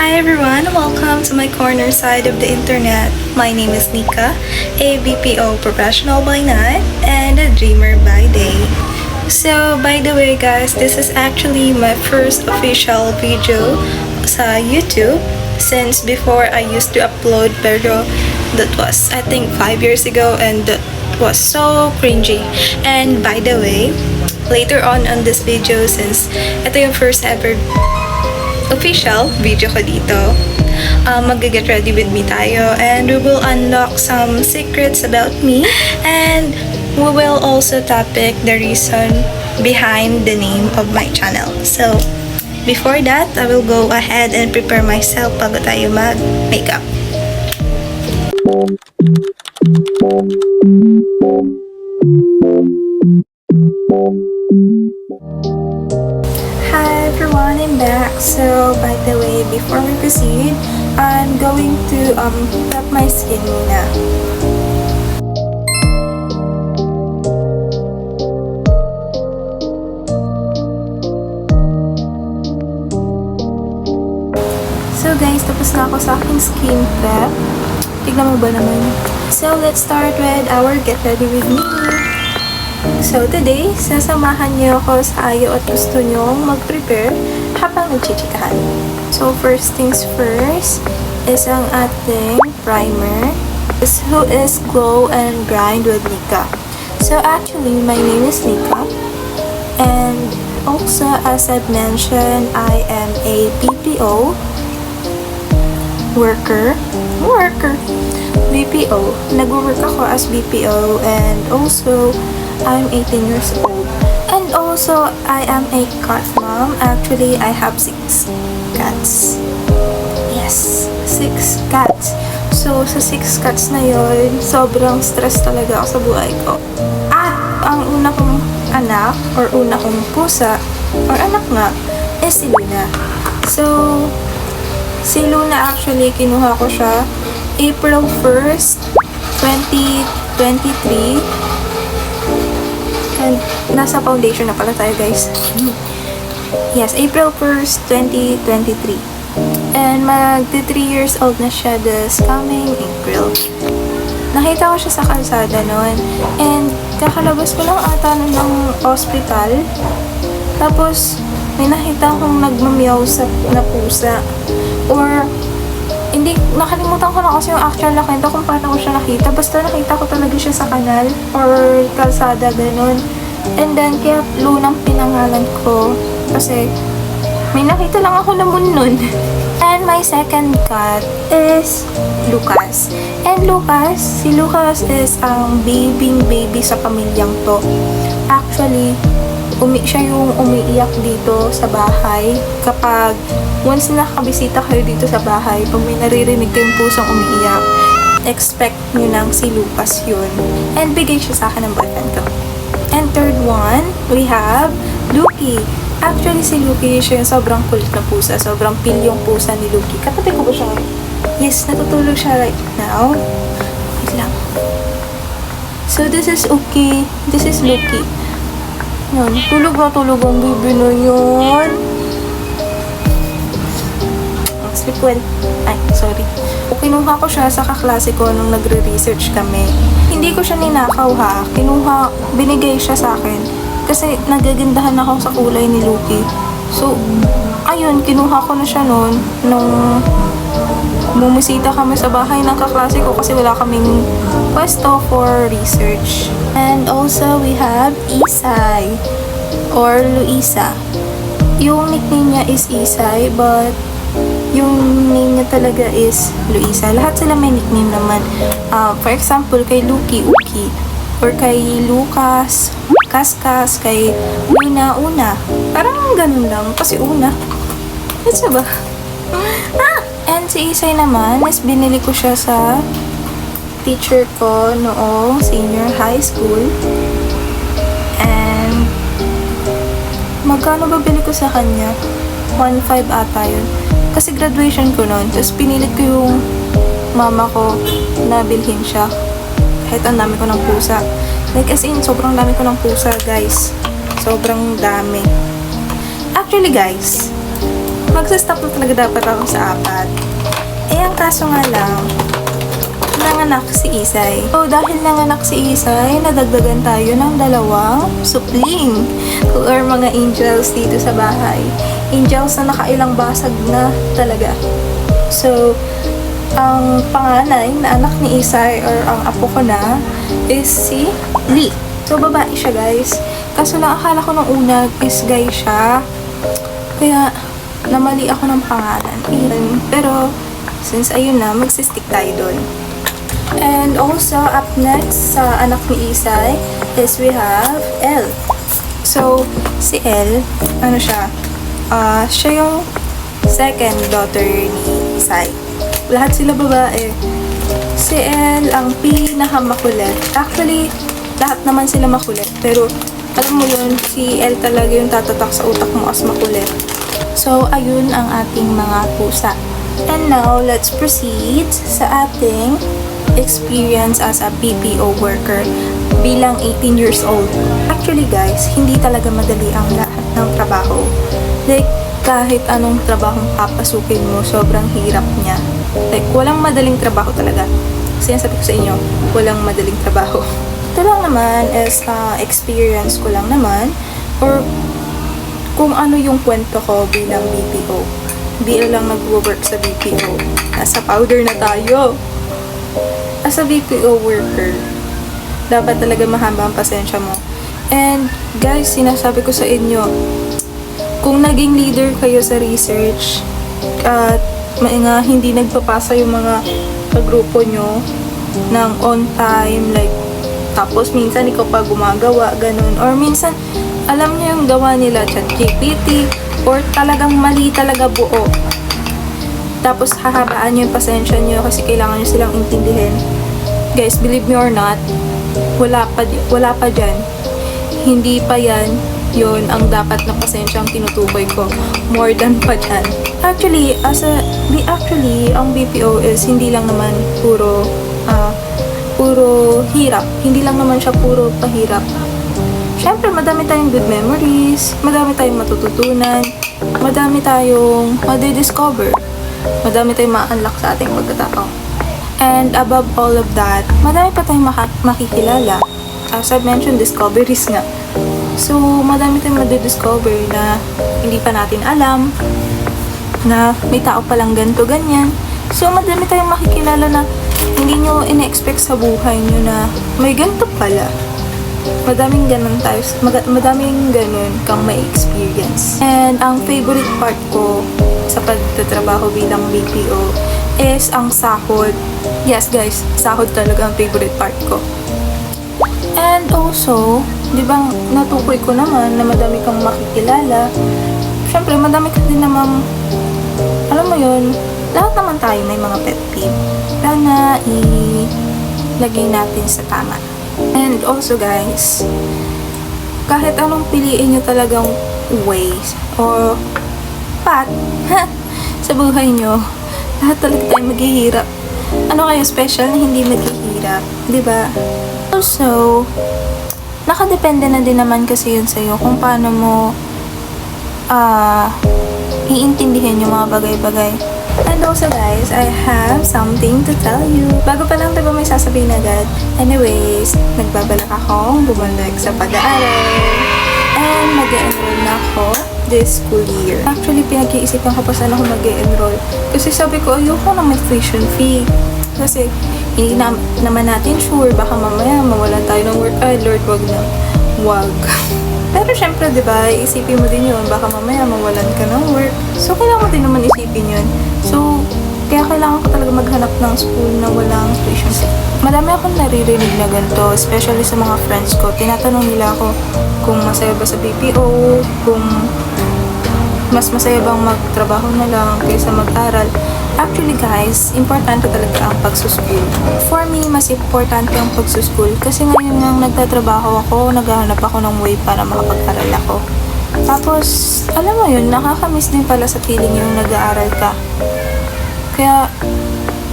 Hi everyone, welcome to my corner side of the internet. My name is Nika, a BPO professional by night and a dreamer by day. So, by the way guys, this is actually my first official video sa YouTube since before I used to upload pero that was I think 5 years ago and that was so cringy. And by the way, later on this video since ito yung first ever official video ko dito, mag-get ready with me tayo and we will unlock some secrets about me and we will also topic the reason behind the name of my channel. So, before that, I will go ahead and prepare myself bago tayo mag-makeup. Hi everyone, I'm back. So, by the way, before we proceed, I'm going to prep my skin muna. So guys, tapos na ako sa aking skin prep. Tignan mo ba naman? So, let's start with our get ready with me. So, today, sasamahan niyo ako sa ayaw at gusto nyong mag-prepare habang nagchichikahan. So, first things first is ang ating primer. Who is Glow and Grind with Nika. So, actually, my name is Nika. And also, as I've mentioned, I am a BPO worker. BPO. Nag-work ako as BPO and also I'm 18 years old. And also, I am a cat mom. Actually, I have 6 cats. Yes, 6 cats. So, sa 6 cats na yon, sobrang stress talaga ako sa buhay ko. At ang una kong anak or una kong pusa or anak nga is si Luna. So, si Luna actually, kinuha ko siya April 1st, 2023. And nasa foundation na pala tayo guys. Yes, April 1st, 2023. And magti 3 years old na siya this coming April. Nakita ko siya sa kalsada noon. And kakalabas ko lang ata ng hospital. Tapos may nakita akong nagmamiyaw na pusa. Or hindi, nakalimutan ko na kasi yung actual na kwento kung paano ko siya nakita. Basta nakita ko talaga siya sa kanal or kalsada, ganun. And then, kaya Lunang pinangalan ko. Kasi, may nakita lang ako na nun. And my second cat is Lucas. And si Lucas is ang baby sa pamilyang to. Actually, siya yung umiiyak dito sa bahay kapag once nakabisita kayo dito sa bahay, pag may naririnig kayong pusong umiiyak, expect nyo nang si Lucas yun. And bigay siya sa akin ng boyfriend ko. And third one, we have Lucky. Actually, si Lucky siya yung sobrang kulit na pusa. Sobrang pilyong pusa ni Lucky. Katabi ko ba siya? Yes, natutulog siya right now. Wait lang. So, this is Uki. This is Lucky. Yan, tulog ang baby na yun. Sleep well. Ay, sorry. Kinuha ko siya sa kaklase ko nung nagre-research kami. Hindi ko siya ninakaw ha. Binigay siya sa akin. Kasi nagagandahan ako sa kulay ni Lucky. So, ayun, kinuha ko na siya noon nung bumisita kami sa bahay ng kaklase ko kasi wala kaming pwesto for research. And also, we have Isay or Luisa. Yung nickname niya is Isay, but yung name niya talaga is Luisa. Lahat sila may nickname naman. For example, kay Lucky, Uki. Or kay Lucas, Kaskas. Kay Una, Una. Parang ganun lang. Kasi Una. That's ba? And si Isay naman, is binili ko siya sa teacher ko noong senior high school. And magkano ba bili ko sa kanya? 1.5 ata yun. Kasi graduation ko noon. Tapos pinilit ko yung mama ko na bilhin siya. Kahit ang dami ko ng pusa. Like as in, sobrang dami ko ng pusa guys. Sobrang dami. Actually guys, Magsa-stop na talaga dapat ako sa 4. Eh, ang kaso nga lang, nanganak si Isay. So, dahil nanganak si Isay, nadagdagan tayo ng 2 supling or mga angels dito sa bahay. Angels na nakailang basag na talaga. So, ang panganay na anak ni Isay or ang apo ko na is si Lee. So, babae siya, guys. Kaso lang, akala ko nung una is guy siya. Kaya, namali ako ng pangalan. Pero, since ayun na, magsistick tayo doon. And also, up next sa anak ni Isay is we have Elle. So, si Elle, ano siya? Siya yung second daughter ni Isay. Lahat sila babae. Si Elle ang pinakamakulit. Actually, lahat naman sila makulit. Pero, alam mo yun, si Elle talaga yung tatatak sa utak mo as makulit. So, ayun ang ating mga pusa. And now, let's proceed sa ating experience as a BPO worker bilang 18 years old. Actually guys, hindi talaga madali ang lahat ng trabaho. Like, kahit anong trabahong papasukin mo, sobrang hirap niya. Like, walang madaling trabaho talaga. Kasi sabi ko sa inyo, walang madaling trabaho. Ito lang naman is experience ko lang naman or kung ano yung kwento ko bilang BPO. Hindi lang nag-work sa BPO. Nasa powder na tayo. As a BPO worker, dapat talaga mahaba ang pasensya mo. And guys, sinasabi ko sa inyo, kung naging leader kayo sa research at hindi nagpapasa yung mga kagrupo nyo ng on time, like, tapos minsan ikaw pa gumagawa, ganun. Or minsan, alam niyo yung gawa nila, ChatGPT, or talagang mali talaga buo. Tapos hahabaan nyo yung pasensya nyo kasi kailangan nyo silang intindihin. Guys, believe me or not, wala pa dyan. Hindi pa yan yun ang dapat na pasensya ang tinutukoy ko. More than pa dyan. Actually, ang BPO is hindi lang naman puro hirap. Hindi lang naman siya puro pahirap. Siyempre, madami tayong good memories, madami tayong matututunan, madami tayong madidiscover, madami tayong ma-unlock sa ating pagkatao. And above all of that, madami pa tayong makikilala. As I've mentioned, discoveries nga. So, madami tayong madidiscover na hindi pa natin alam, na may tao palang ganito, ganyan. So, madami tayong makikilala na hindi nyo ina-expect sa buhay nyo na may ganito pala. Madaming ganun kang may experience. And ang favorite part ko sa pagtatrabaho bilang BPO is ang sahod. Yes guys, sahod talaga ang favorite part ko. And also, di ba natukoy ko naman na madami kang makikilala. Siyempre, madami ka din naman, alam mo yun, lahat naman tayo may mga pet peeve. Sana ilagay natin sa tama. And also guys, kahit anong piliin nyo talagang ways or path sa buhay nyo, lahat talaga tayo maghihirap. Ano kayo special na hindi maghihirap, di ba? Also, nakadepende na din naman kasi yun sa'yo kung paano mo iintindihin yung mga bagay-bagay. And also guys, I have something to tell you. Bago pa lang, diba may sasabihin agad? Anyways, nagbabalak akong bumalik sa pag-aaral. And mag-e-enroll na ako this school year. Actually, pinag-iisipan ko pa saan ako mag-e-enroll. Kasi sabi ko, ayoko na may tuition fee. Kasi, hindi naman natin sure, baka mamaya mawalan tayo ng work. Ay, Lord, wag na. Wag. Pero syempre, di ba, isipin mo din yun, baka mamaya mawalan ka ng work. So, kailangan mo din naman isipin yun. So, kaya kailangan ko talaga maghanap ng school na walang tuition fee. Madami akong naririnig na ganito, especially sa mga friends ko. Tinatanong nila ako kung masaya ba sa BPO, kung mas masaya bang magtrabaho na lang kaysa mag-aral. Actually guys, importante talaga ang pagsuschool. For me, mas importante ang pagsuschool kasi ngayon nang nagtatrabaho ako, naghahanap ako ng way para makapag-aral ako. Tapos, alam mo yun, nakakamiss din pala sa feeling yung nag-aaral ka. Kaya,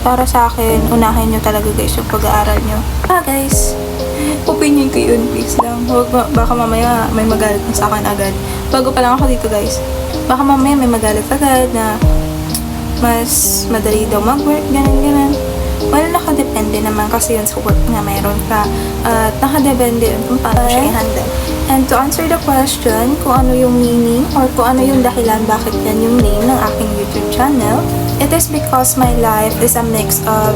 para sa akin, unahin nyo talaga guys yung pag-aaral nyo. Guys, opinion ko yun, please lang. Huwag baka mamaya may magalit na sa akin agad. Bago pa lang ako dito guys. Baka mamaya may magalit agad na mas madali daw mag-work, ganun. Well, nakadepende naman kasi yun sa work na mayroon ka. At nakadepende yun kung paano siya i-handle. And to answer the question, kung ano yung meaning or kung ano yung dahilan bakit yan yung name ng aking YouTube channel, it is because my life is a mix of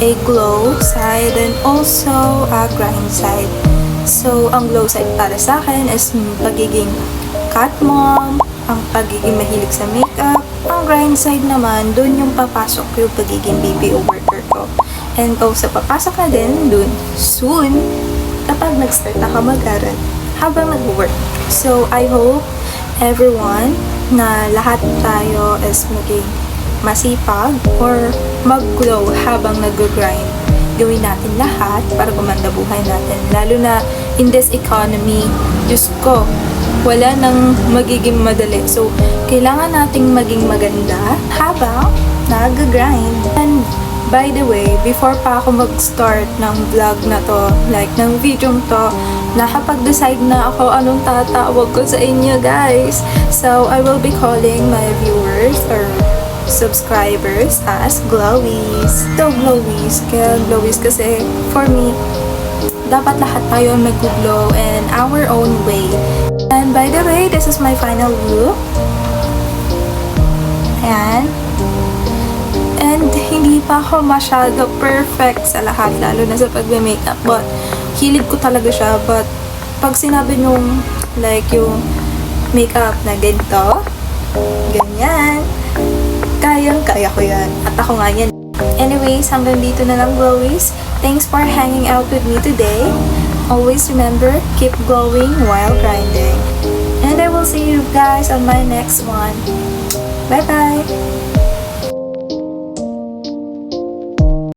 a glow side and also a grind side. So, ang glow side para sa akin is pagiging cat mom, ang pagiging mahilig sa makeup. Ang grind side naman, dun yung papasok yung pagiging BPO worker ko. And also, papasok na din dun soon kapag nag-start ako mag-aral habang nag-work. So, I hope everyone na lahat tayo is maging masipag or mag-glow habang nag-grind. Gawin natin lahat para gumanda buhay natin. Lalo na in this economy, Diyos ko, wala nang magiging madali. So, kailangan nating maging maganda habang nag-grind. And by the way, before pa ako mag-start ng vlog na to, like ng video to, nakapag-decide na ako anong tatawag ko sa inyo, guys. So, I will be calling my viewers or subscribers as glowies. So, glowies. Kaya glowies kasi for me, dapat lahat tayo nag-glow in our own way. And by the way, this is my final look. Ayan. And hindi pa ako masyado perfect sa lahat, lalo na sa pag-makeup. But, hilig ko talaga siya. But, pag sinabi nung, like, yung makeup na ganito, ganyan, kayang-kaya ko yan. At ako nga yan. Anyways, hanggang dito na lang, glowies. Thanks for hanging out with me today. Always remember, keep glowing while grinding. And I will see you guys on my next one. Bye-bye!